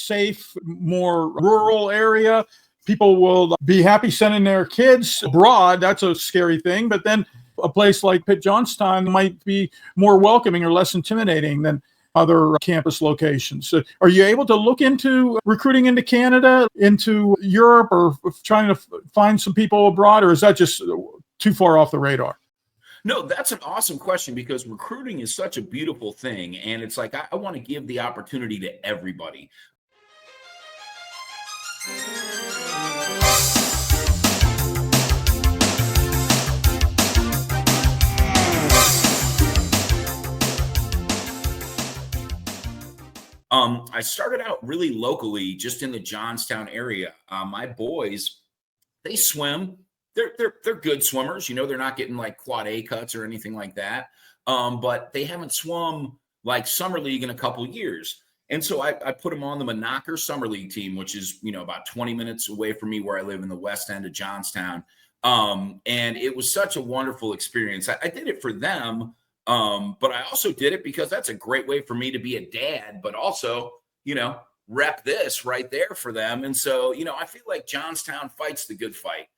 safe, more rural area. People will be happy sending their kids abroad. That's a scary thing. But then a place like Pitt Johnstown might be more welcoming or less intimidating than other campus locations. So are you able to look into recruiting into Canada, into Europe, or trying to find some people abroad, or is that just too far off the radar? No, that's an awesome question because recruiting is such a beautiful thing. And it's like, I want to give the opportunity to everybody. I started out really locally, just in the Johnstown area. My boys, they swim. They're good swimmers. They're not getting like quad A cuts or anything like that. But they haven't swum like summer league in a couple years. And so I put them on the Monaco Summer League team, which is, about 20 minutes away from me where I live in the west end of Johnstown. And it was such a wonderful experience. I did it for them. But I also did it because that's a great way for me to be a dad, but also, rep this right there for them. And so, I feel like Johnstown fights the good fight.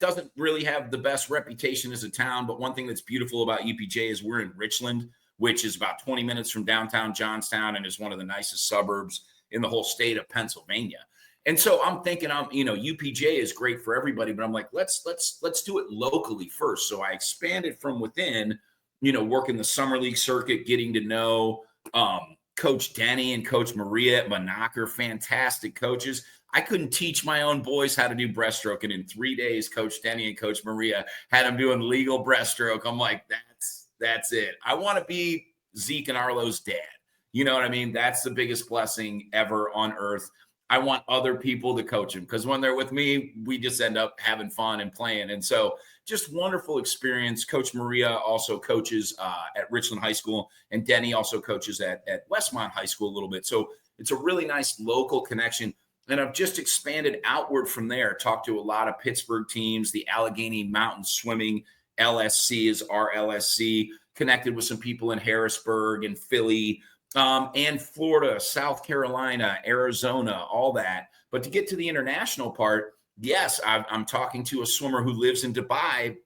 Doesn't really have the best reputation as a town, but one thing that's beautiful about UPJ is we're in Richland, which is about 20 minutes from downtown Johnstown and is one of the nicest suburbs in the whole state of Pennsylvania. And so I'm thinking, UPJ is great for everybody, but I'm like, let's do it locally first. So I expanded from within, working the summer league circuit, getting to know Coach Denny and Coach Maria at Monaco, fantastic coaches. I couldn't teach my own boys how to do breaststroke. And in 3 days, Coach Denny and Coach Maria had them doing legal breaststroke. I'm like, that's it. I want to be Zeke and Arlo's dad. You know what I mean? That's the biggest blessing ever on earth. I want other people to coach them because when they're with me, we just end up having fun and playing. And so just wonderful experience. Coach Maria also coaches at Richland High School, and Denny also coaches at Westmont High School a little bit. So it's a really nice local connection. And I've just expanded outward from there, talked to a lot of Pittsburgh teams. The Allegheny Mountain Swimming LSC is our LSC, connected with some people in Harrisburg and Philly, and Florida, South Carolina, Arizona, all that. But to get to the international part, yes, I'm talking to a swimmer who lives in Dubai,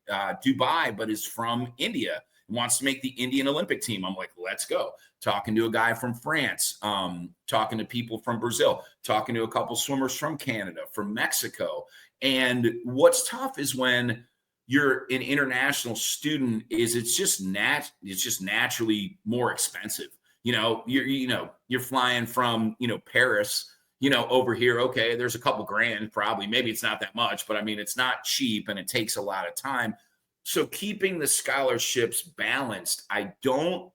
but is from India, wants to make the Indian Olympic team. I'm like, let's go. Talking to a guy from France, talking to people from Brazil, talking to a couple swimmers from Canada, from Mexico. And what's tough is when you're an international student it's just naturally more expensive. You're flying from, Paris, over here. Okay, there's a couple grand, probably, maybe it's not that much, but I mean, it's not cheap and it takes a lot of time. So keeping the scholarships balanced, I don't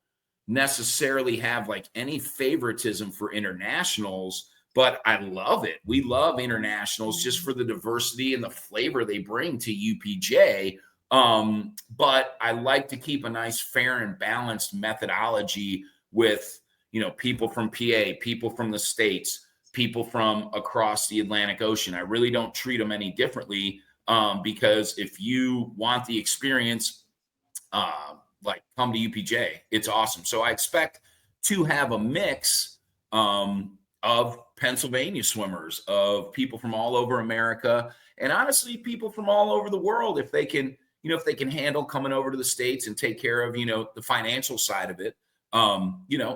necessarily have like any favoritism for internationals, but I love it. We love internationals just for the diversity and the flavor they bring to UPJ. But I like to keep a nice, fair and balanced methodology with, people from PA, people from the States, people from across the Atlantic Ocean. I really don't treat them any differently, because if you want the experience, like come to UPJ, it's awesome. So I expect to have a mix of Pennsylvania swimmers, of people from all over America, and honestly, people from all over the world, if they can handle coming over to the States and take care of, the financial side of it,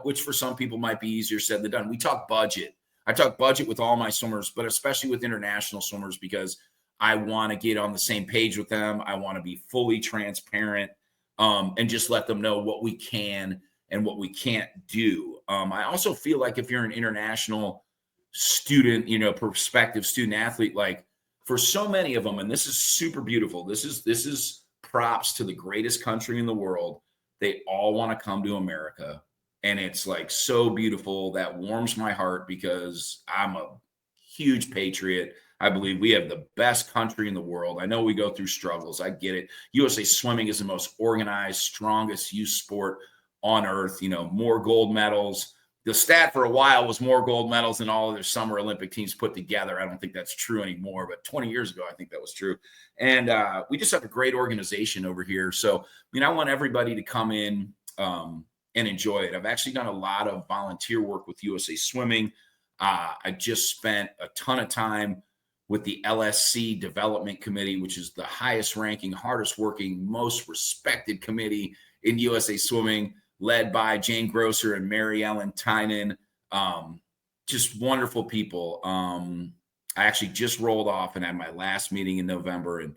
which for some people might be easier said than done. We talk budget. I talk budget with all my swimmers, but especially with international swimmers, because I want to get on the same page with them. I want to be fully transparent, and just let them know what we can and what we can't do. I also feel like if you're an international student, prospective student athlete, like for so many of them, and this is super beautiful. This is props to the greatest country in the world. They all want to come to America. And it's like so beautiful. That warms my heart because I'm a huge patriot. I believe we have the best country in the world. I know we go through struggles. I get it. USA Swimming is the most organized, strongest youth sport on earth. More gold medals. The stat for a while was more gold medals than all of their summer Olympic teams put together. I don't think that's true anymore, but 20 years ago, I think that was true. And we just have a great organization over here. So, I want everybody to come in and enjoy it. I've actually done a lot of volunteer work with USA Swimming. I just spent a ton of time with the LSC Development Committee, which is the highest ranking, hardest working, most respected committee in USA Swimming, led by Jane Grosser and Mary Ellen Tynan. Just wonderful people. I actually just rolled off and had my last meeting in November and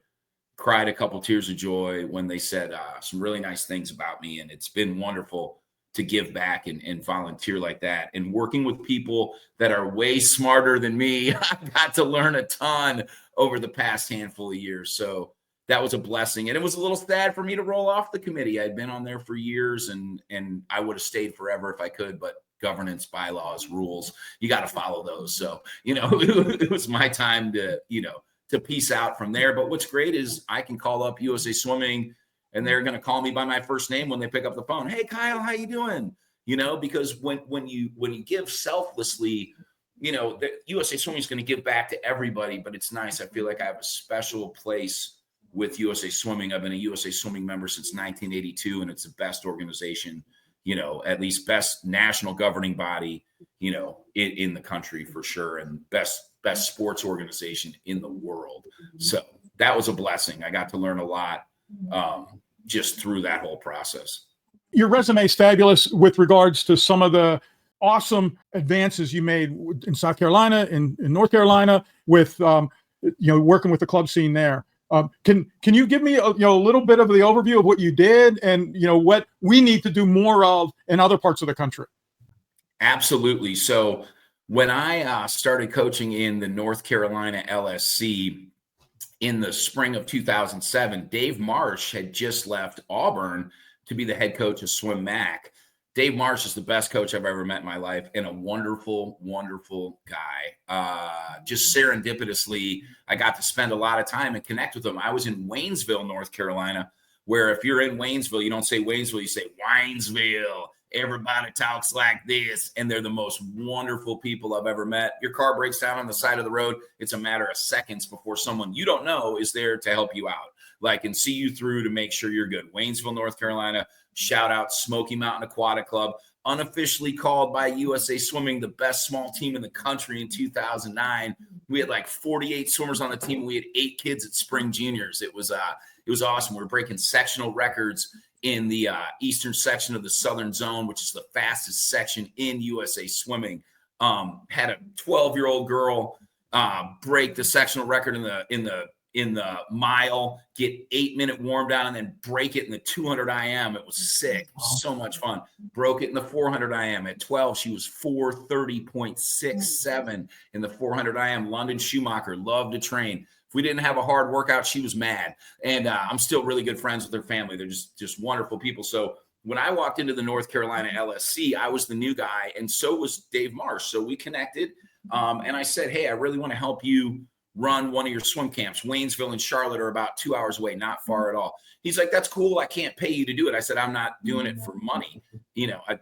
cried a couple tears of joy when they said some really nice things about me. And it's been wonderful to give back and volunteer like that. And working with people that are way smarter than me, I got to learn a ton over the past handful of years. So that was a blessing. And it was a little sad for me to roll off the committee. I'd been on there for years and I would have stayed forever if I could, but governance, bylaws, rules, you got to follow those. So, it was my time to peace out from there. But what's great is I can call up USA Swimming and they're going to call me by my first name when they pick up the phone. Hey, Kyle, how you doing? Because when you give selflessly, the USA Swimming is going to give back to everybody, but it's nice. I feel like I have a special place with USA Swimming. I've been a USA Swimming member since 1982, and it's the best organization, at least best national governing body, in the country for sure, and best sports organization in the world. So that was a blessing. I got to learn a lot just through that whole process. Your resume is fabulous with regards to some of the awesome advances you made in South Carolina, in North Carolina, with working with the club scene there. Can you give me a little bit of the overview of what you did and what we need to do more of in other parts of the country? Absolutely. So when I started coaching in the North Carolina LSC in the spring of 2007, Dave Marsh had just left Auburn to be the head coach of Swim Mac. Dave Marsh is the best coach I've ever met in my life and a wonderful, wonderful guy. Just serendipitously, I got to spend a lot of time and connect with him. I was in Waynesville, North Carolina, where if you're in Waynesville, you don't say Waynesville, you say Waynesville. Everybody talks like this, and they're the most wonderful people I've ever met. Your car breaks down on the side of the road. It's a matter of seconds before someone you don't know is there to help you out, and see you through to make sure you're good. Waynesville, North Carolina, shout out Smoky Mountain Aquatic Club, unofficially called by USA Swimming the best small team in the country in 2009. We had 48 swimmers on the team. We had 8 kids at spring juniors. It was awesome. We were breaking sectional records in the eastern section of the Southern Zone, which is the fastest section in USA Swimming. Had a 12-year-old girl break the sectional record in the mile, get 8-minute warm down, and then break it in the 200 IM. It was sick. It was so much fun. Broke it in the 400 IM. At 12, she was 4:30.67 in the 400 IM. London Schumacher, loved to train. If we didn't have a hard workout, she was mad. And I'm still really good friends with her family. They're just wonderful people. So when I walked into the North Carolina LSC, I was the new guy, and so was Dave Marsh. So we connected, and I said, hey, I really want to help you run one of your swim camps. Waynesville and Charlotte are about 2 hours away, not far at all. He's like, that's cool. I can't pay you to do it. I said, I'm not doing it for money. I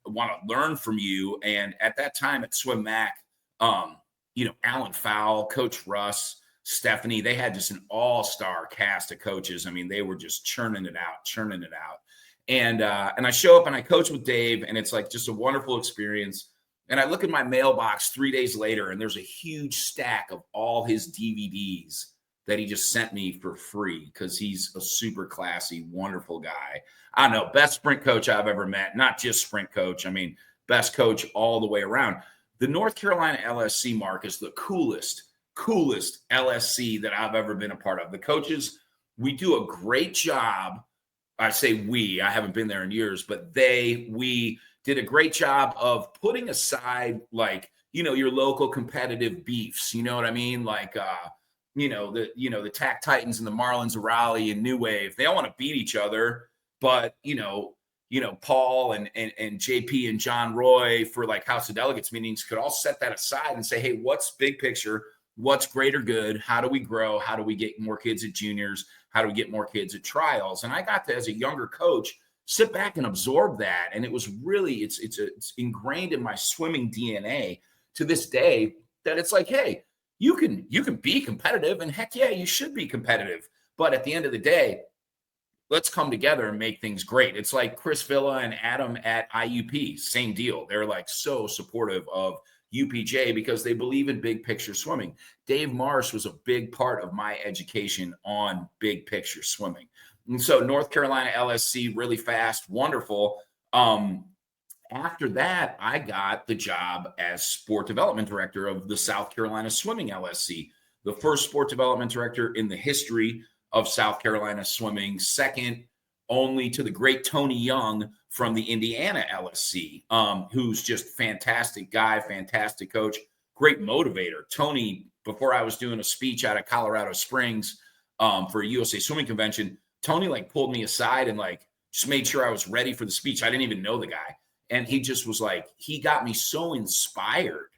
want to learn from you. And at that time at Swim Mac, Alan Fowle, Coach Russ, Stephanie, they had just an all-star cast of coaches. I mean, they were just churning it out. And I show up and I coach with Dave, and it's just a wonderful experience. And I look at my mailbox 3 days later, and there's a huge stack of all his DVDs that he just sent me for free because he's a super classy, wonderful guy. I don't know, best sprint coach I've ever met, not just sprint coach. I mean, best coach all the way around. The North Carolina LSC, Mark, is the coolest LSC that I've ever been a part of. The coaches, we do a great job. I say we, I haven't been there in years, but we did a great job of putting aside your local competitive beefs. You know what I mean? The TAC Titans and the Marlins of Raleigh and New Wave, they all want to beat each other, but Paul and JP and John Roy for House of Delegates meetings could all set that aside and say, hey, what's big picture? What's greater good? How do we grow? How do we get more kids at juniors? How do we get more kids at trials? And I got to, as a younger coach, sit back and absorb that. And it was really, it's ingrained in my swimming DNA to this day that it's hey, you can be competitive, and heck yeah, you should be competitive. But at the end of the day, let's come together and make things great. It's like Chris Villa and Adam at IUP, same deal. They're so supportive of UPJ because they believe in big picture swimming. Dave Marsh was a big part of my education on big picture swimming. And so North Carolina LSC, really fast, wonderful. After that, I got the job as sport development director of the South Carolina Swimming LSC, the first sport development director in the history of South Carolina swimming, second only to the great Tony Young from the Indiana LSC, who's just fantastic guy, fantastic coach, great motivator. Tony, before I was doing a speech out of Colorado Springs for a USA Swimming Convention, Tony like pulled me aside and like just made sure I was ready for the speech. I didn't even know the guy. And he just was like, he got me so inspired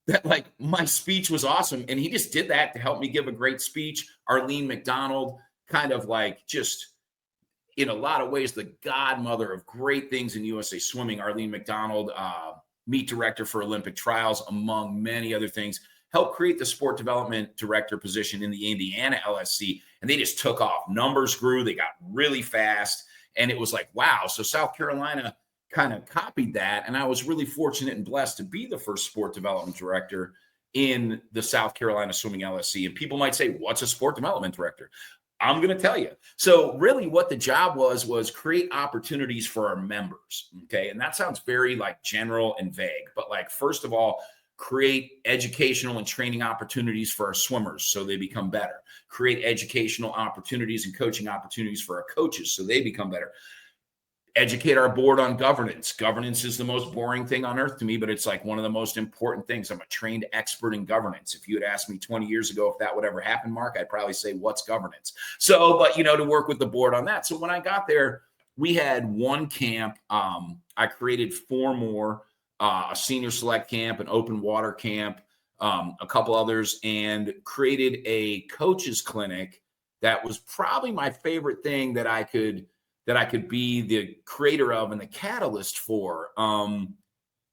that like my speech was awesome. And he just did that to help me give a great speech. Arlene McDonald, kind of like just in a lot of ways, the godmother of great things in USA Swimming. Arlene McDonald, meet director for Olympic trials, among many other things, helped create the sport development director position in the Indiana LSC. And they just took off. Numbers grew. They got really fast. And it was like, wow. So South Carolina kind of copied that. And I was really fortunate and blessed to be the first sport development director in the South Carolina Swimming LSC. And people might say, what's a sport development director? I'm going to tell you. So really what the job was create opportunities for our members. Okay. And that sounds very like general and vague, but like, first of all, create educational and training opportunities for our swimmers so they become better. Create educational opportunities and coaching opportunities for our coaches so they become better. Educate our board on governance. Governance is the most boring thing on earth to me, but it's like one of the most important things. I'm a trained expert in governance. If you had asked me 20 years ago if that would ever happen, Mark, I'd probably say, what's governance? So, but to work with the board on that. So when I got there, we had one camp. I created 4 more, a senior select camp, an open water camp, a couple others, and created a coaches clinic that was probably my favorite thing that I could be the creator of and the catalyst for,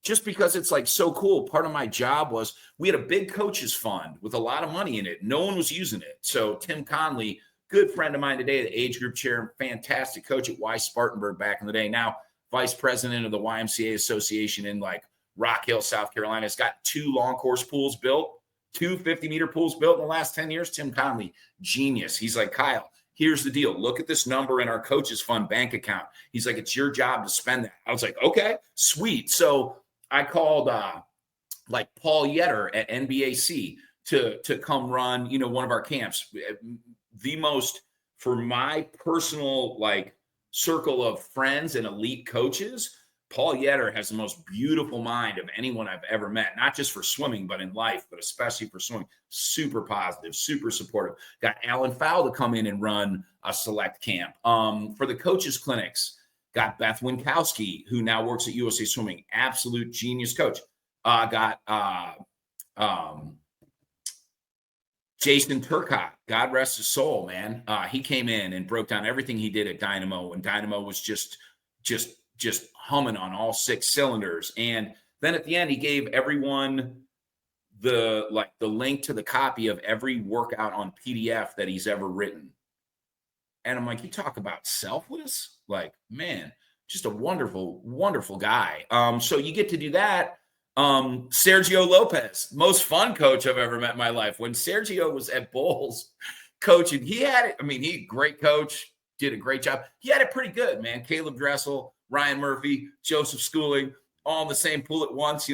just because it's like so cool. Part of my job was we had a big coaches fund with a lot of money in it. No one was using it. So Tim Conley, good friend of mine today, the age group chair, fantastic coach at Y Spartanburg back in the day, now vice president of the YMCA Association in like Rock Hill, South Carolina, has got 2 long course pools built, 2 50-meter pools built in the last 10 years. Tim Conley, genius. He's like, Kyle, here's the deal. Look at this number in our coaches fund bank account. He's like, it's your job to spend that. I was like, okay, sweet. So I called like Paul Yetter at NBAC to come run, one of our camps. The most, for my personal like circle of friends and elite coaches, Paul Yetter has the most beautiful mind of anyone I've ever met, not just for swimming, but in life, but especially for swimming. Super positive, super supportive. Got Alan Fowle to come in and run a select camp. For the coaches clinics, got Beth Winkowski, who now works at USA Swimming, absolute genius coach. Got Jason Turcotte, God rest his soul, man. He came in and broke down everything he did at Dynamo, and Dynamo was just humming on all 6 cylinders. And then at the end, he gave everyone the link to the copy of every workout on PDF that he's ever written. And I'm like, you talk about selfless? Like, man, just a wonderful, wonderful guy. So you get to do that. Sergio Lopez, most fun coach I've ever met in my life. When Sergio was at Bowles coaching, he had it. I mean, he great coach, did a great job. He had it pretty good, man. Caleb Dressel, Ryan Murphy, Joseph Schooling, all in the same pool at once,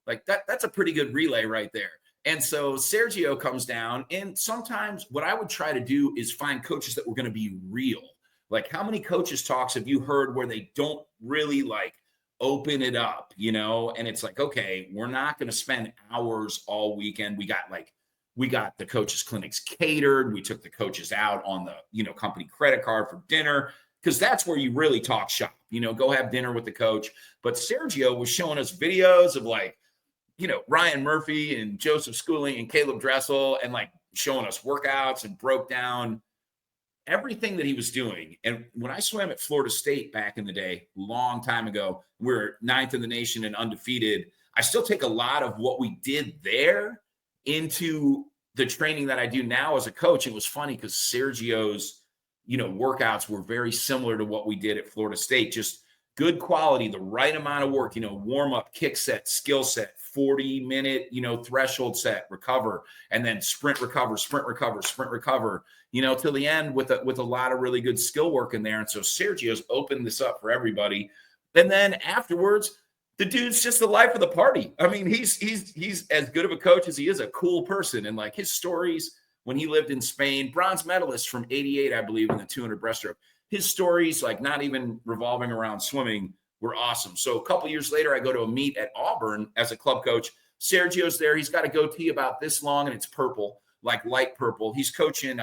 like that's a pretty good relay right there. And so Sergio comes down, and sometimes what I would try to do is find coaches that were going to be real. Like, how many coaches talks have you heard where they don't really like open it up, and it's like, okay, we're not going to spend hours all weekend. We got the coaches clinics catered. We took the coaches out on the, company credit card for dinner, because that's where you really talk shop, go have dinner with the coach. But Sergio was showing us videos of like, Ryan Murphy and Joseph Schooling and Caleb Dressel, and like showing us workouts, and broke down everything that he was doing. And when I swam at Florida State back in the day, long time ago, we were 9th in the nation and undefeated. I still take a lot of what we did there into the training that I do now as a coach. It was funny because Sergio's, workouts were very similar to what we did at Florida State, just good quality, the right amount of work, warm up, kick set, skill set, 40-minute, threshold set, recover, and then sprint, recover, sprint, recover, sprint, recover, till the end with a lot of really good skill work in there. And so Sergio's opened this up for everybody. And then afterwards, the dude's just the life of the party. I mean, he's as good of a coach as he is a cool person. And like his stories when he lived in Spain, bronze medalist from 88, I believe, in the 200 breaststroke. His stories, like not even revolving around swimming, were awesome. So a couple years later, I go to a meet at Auburn as a club coach. Sergio's there. He's got a goatee about this long, and it's purple, like light purple. He's coaching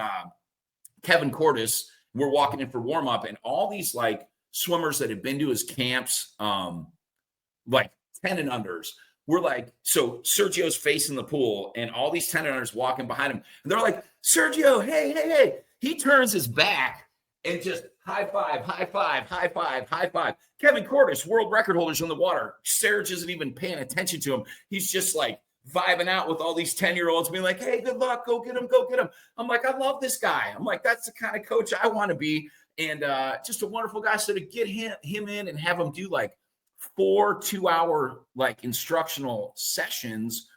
Kevin Cordes. We're walking in for warm-up, and all these like swimmers that have been to his camps, like 10 and unders, we're like, so Sergio's facing the pool, and all these 10 and unders walking behind him. And they're like, Sergio, hey. He turns his back and just high five, high five, high five, high five. Kevin Cordes, world record holders in the water. Serge isn't even paying attention to him. He's just like vibing out with all these 10-year-olds being like, hey, good luck. Go get him. Go get him. I'm like, I love this guy. I'm like, that's the kind of coach I want to be. And just a wonderful guy. So to get him in and have him do like 4 2-hour like instructional sessions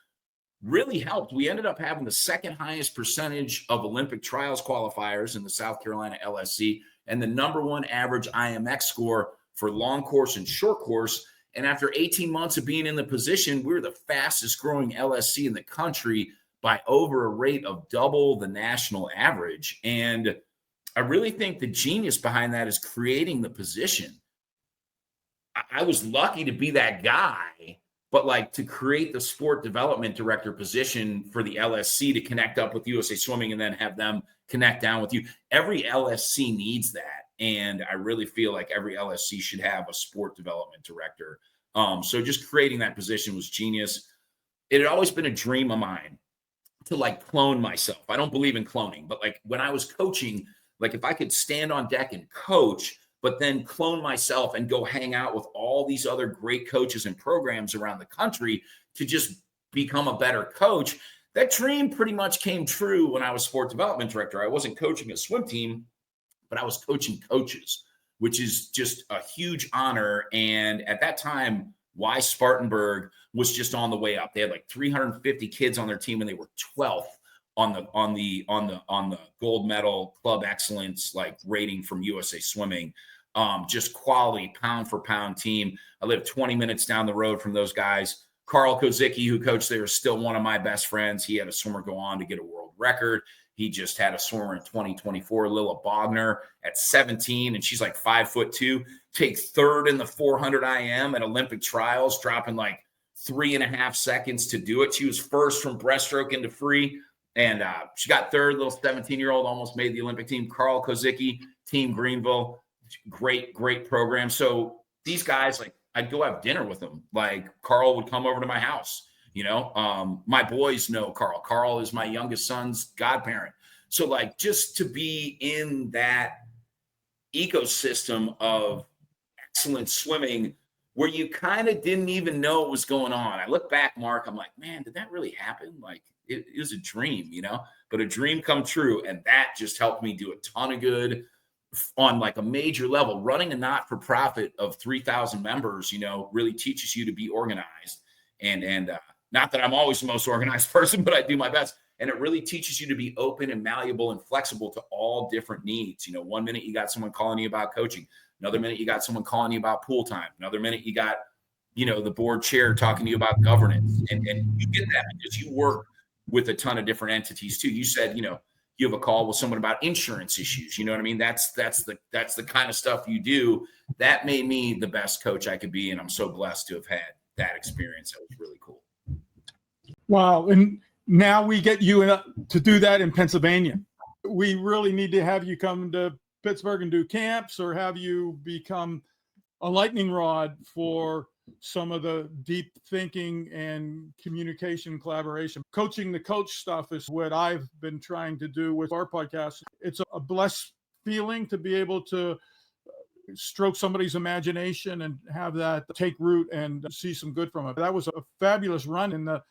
really helped. We ended up having the second highest percentage of Olympic trials qualifiers in the South Carolina LSC and the number 1 average IMX score for long course and short course. And after 18 months of being in the position, we were the fastest growing LSC in the country by over a rate of double the national average. And I really think the genius behind that is creating the position. I was lucky to be that guy, but like to create the sport development director position for the LSC to connect up with USA Swimming and then have them connect down with you. Every LSC needs that. And I really feel like every LSC should have a sport development director. So just creating that position was genius. It had always been a dream of mine to like clone myself. I don't believe in cloning, but like when I was coaching, like if I could stand on deck and coach, but then clone myself and go hang out with all these other great coaches and programs around the country to just become a better coach. That dream pretty much came true when I was sport development director. I wasn't coaching a swim team, but I was coaching coaches, which is just a huge honor. And at that time, Y Spartanburg was just on the way up. They had like 350 kids on their team, and they were 12th on the gold medal club excellence like rating from USA Swimming. Just quality pound for pound team. I live 20 minutes down the road from those guys. Carl Kozicki, who coached there, is still one of my best friends. He had a swimmer go on to get a world record. He just had a swimmer in 2024, Lila Bogner, at 17, and she's like 5'2", take third in the 400 IM at Olympic trials, dropping like 3.5 seconds to do it. She was first from breaststroke into free. And she got third, little 17-year-old, almost made the Olympic team. Carl Kozicki, Team Greenville, great program. So these guys, like, I'd go have dinner with them. Like, Carl would come over to my house, my boys know Carl. Carl is my youngest son's godparent. So, like, just to be in that ecosystem of excellent swimming where you kind of didn't even know what was going on. I look back, Mark, I'm like, man, did that really happen? Like, it was a dream, but a dream come true. And that just helped me do a ton of good on like a major level. Running a not-for-profit of 3,000 members, really teaches you to be organized. And not that I'm always the most organized person, but I do my best. And it really teaches you to be open and malleable and flexible to all different needs. 1 minute you got someone calling you about coaching. Another minute you got someone calling you about pool time. Another minute you got, the board chair talking to you about governance. And you get that because you work with a ton of different entities too. You said, you have a call with someone about insurance issues. You know what I mean? That's the kind of stuff you do. That made me the best coach I could be. And I'm so blessed to have had that experience. That was really cool. Wow. And now we get you to do that in Pennsylvania. We really need to have you come to Pittsburgh and do camps, or have you become a lightning rod for some of the deep thinking and communication collaboration. Coaching the coach stuff is what I've been trying to do with our podcast. It's a blessed feeling to be able to stroke somebody's imagination and have that take root and see some good from it. That was a fabulous run in the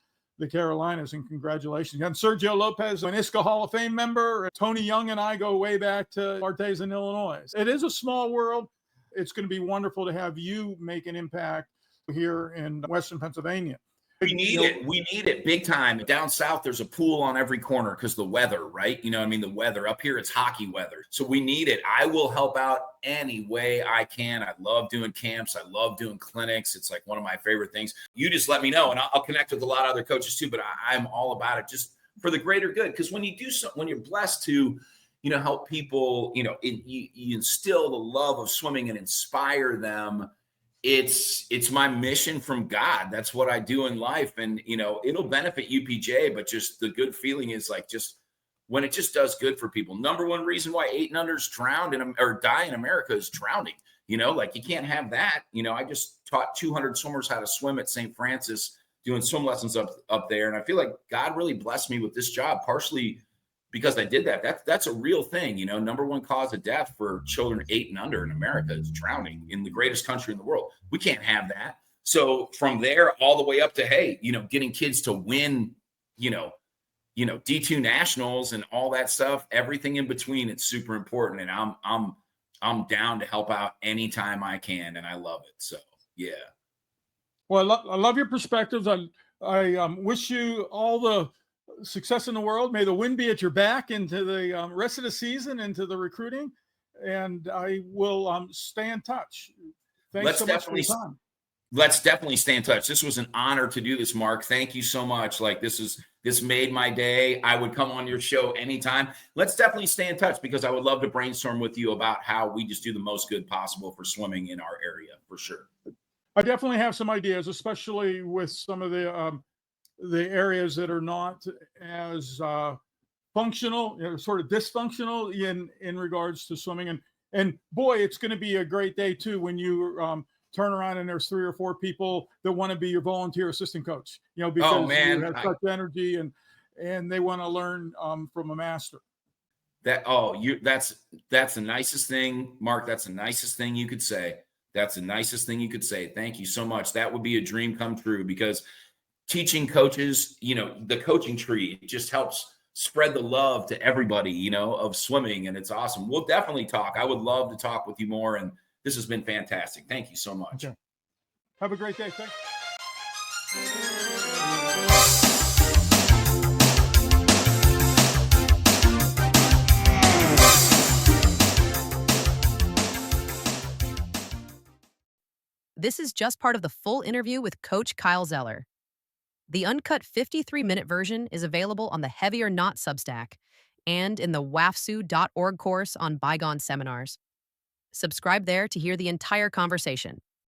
Carolinas, and congratulations. And Sergio Lopez, an ISCA Hall of Fame member. Tony Young and I go way back to our days in Illinois. It is a small world. it's going to be wonderful to have you make an impact here in Western Pennsylvania. We need it. We need it big time. Down south, there's a pool on every corner because the weather, right? You know what I mean? The weather. Up here, it's hockey weather. So we need it. I will help out any way I can. I love doing camps. I love doing clinics. It's like one of my favorite things. You just let me know, and I'll connect with a lot of other coaches too, but I'm all about it just for the greater good. Because when you do something, when you're blessed to, help people, you instill the love of swimming and inspire them. It's my mission from God. That's what I do in life. And, it'll benefit UPJ, but just the good feeling is like, just when it just does good for people. Number one reason why 8 and unders die in America is drowning. You can't have that. I just taught 200 swimmers how to swim at St. Francis, doing swim lessons up there. And I feel like God really blessed me with this job, partially because I did that. That's a real thing. Number one cause of death for children 8 and under in America is drowning in the greatest country in the world. We can't have that. So from there all the way up to, hey, getting kids to win, D2 nationals and all that stuff, everything in between, it's super important. And I'm down to help out anytime I can. And I love it. So, yeah. Well, I love your perspectives. I wish you all the success in the world. May the wind be at your back into the rest of the season, into the recruiting, and I will stay in touch. Thanks so much for your time. Let's definitely stay in touch. This was an honor to do this, Mark. Thank you so much. This made my day. I would come on your show anytime. Let's definitely stay in touch, because I would love to brainstorm with you about how we just do the most good possible for swimming in our area, for sure. I definitely have some ideas, especially with some of the areas that are not as functional, sort of dysfunctional in regards to swimming. And boy, it's going to be a great day too when you turn around and there's 3 or 4 people that want to be your volunteer assistant coach. Because you have such energy and they want to learn from a master. That's the nicest thing, Mark. That's the nicest thing you could say. That's the nicest thing you could say. Thank you so much. That would be a dream come true, because teaching coaches, the coaching tree, it just helps spread the love to everybody, of swimming. And it's awesome. We'll definitely talk. I would love to talk with you more. And this has been fantastic. Thank you so much. Okay. Have a great day. Thanks. This is just part of the full interview with Coach Kile Zimmer. The uncut 53-minute version is available on the Heavy or Not Substack and in the wafsu.org course on bygone seminars. Subscribe there to hear the entire conversation.